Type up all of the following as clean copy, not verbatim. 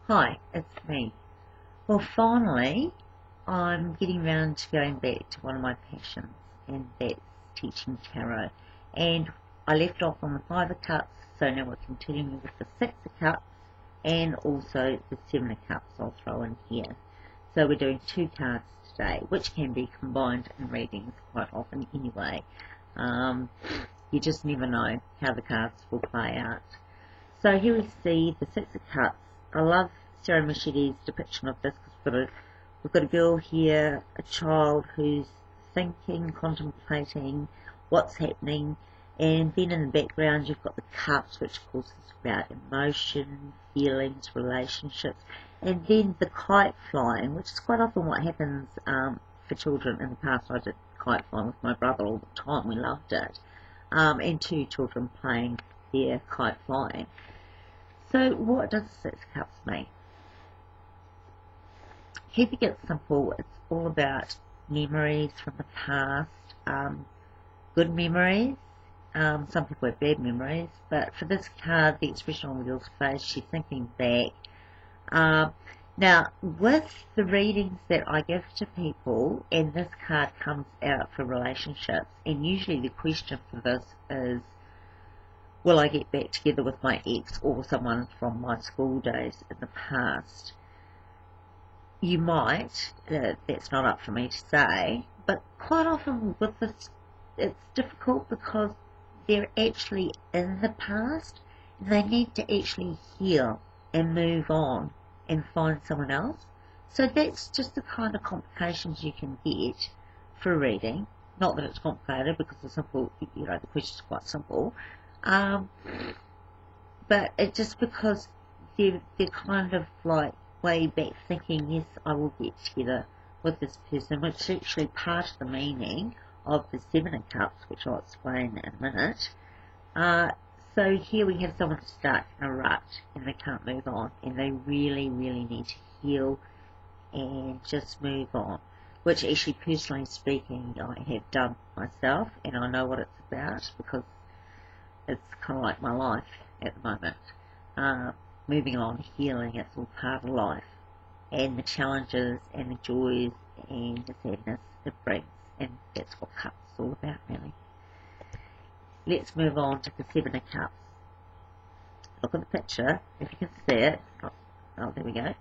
Hi, it's me. Well, finally, I'm getting round to going back to one of my passions, and that's teaching tarot. And I left off on the 5 of Cups, so now we're continuing with the 6 of Cups, and also the 7 of Cups I'll throw in here. So we're doing 2 cards today, which can be combined in readings quite often anyway. You just never know how the cards will play out. So here we see the 6 of Cups. I love Sarah Machetti's depiction of this because we've got a girl here, a child who's thinking, contemplating what's happening, and then in the background you've got the cups, which of course is about emotion, feelings, relationships, and then the kite flying, which is quite often what happens for children. In the past I did kite flying with my brother all the time, we loved it, and 2 children playing their kite flying. So what does the 6 of Cups mean? Keeping it simple, it's all about memories from the past, good memories. Some people have bad memories, but for this card, the expression on the girl's face, she's thinking back. Now, with the readings that I give to people, and this card comes out for relationships, and usually the question for this is, will I get back together with my ex or someone from my school days in the past? You might, that's not up for me to say, but quite often with this, it's difficult because they're actually in the past, and they need to actually heal and move on and find someone else. So that's just the kind of complications you can get for a reading. Not that it's complicated, because the question's quite simple. But it's just because they're kind of like way back thinking, yes, I will get together with this person, which is actually part of the meaning of the 7 of Cups, which I'll explain in a minute. So here we have someone stuck in a rut and they can't move on, and they really, really need to heal and just move on, which actually, personally speaking, I have done myself, and I know what it's about because it's kind of like my life at the moment. Moving on, healing, it's all part of life, and the challenges and the joys and the sadness it brings, and that's what Cups is all about, really. Let's move on to the 7 of Cups. Look at the picture, if you can see it. Oh, there we go.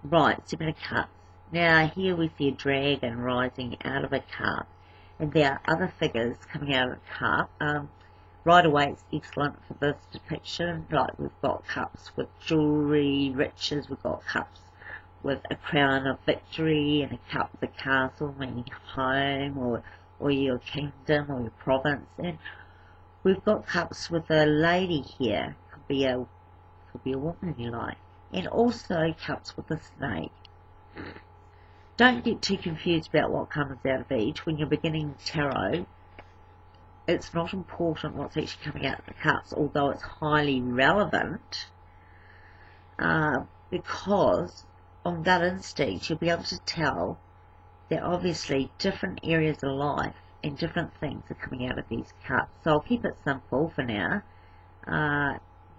Right, 7 of Cups. Now here we see a dragon rising out of a cup, and there are other figures coming out of the cup. Right away, it's excellent for this depiction. Like, we've got cups with jewellery, riches, we've got cups with a crown of victory, and a cup with a castle, meaning home, or your kingdom, or your province. And we've got cups with a lady here, could be a woman if you like, and also cups with a snake. Don't get too confused about what comes out of each. When you're beginning tarot, it's not important what's actually coming out of the cups, although it's highly relevant, because on gut instinct you'll be able to tell that obviously different areas of life and different things are coming out of these cups. So I'll keep it simple for now.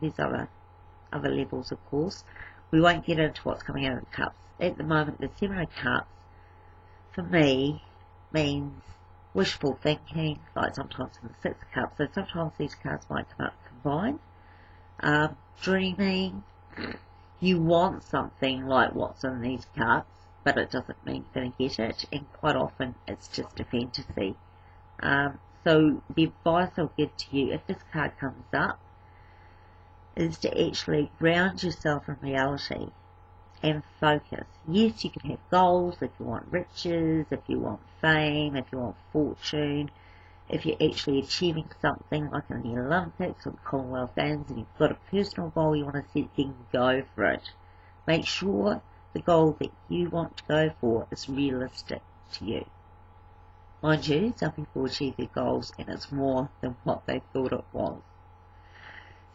There's other levels, of course. We won't get into what's coming out of the cups. At the moment, the 7 of Cups, for me, means wishful thinking, like sometimes in the 6 of Cups. So sometimes these cards might come up combined. Dreaming. You want something like what's in these cups, but it doesn't mean you're going to get it, and quite often it's just a fantasy. So the advice I'll give to you, if this card comes up, is to actually ground yourself in reality and focus. Yes, you can have goals if you want riches, if you want fame, if you want fortune, if you're actually achieving something like in the Olympics or the Commonwealth Games, and you've got a personal goal you want to set, then go for it. Make sure the goal that you want to go for is realistic to you. Mind you, some people achieve their goals and it's more than what they thought it was.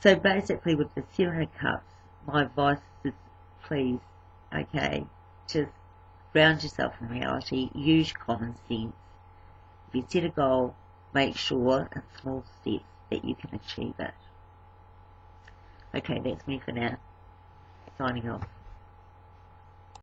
So basically with the 7 of Cups, my advice is please, okay, just ground yourself in reality, use common sense. If you set a goal, make sure in small steps that you can achieve it. Okay, that's me for now. Signing off.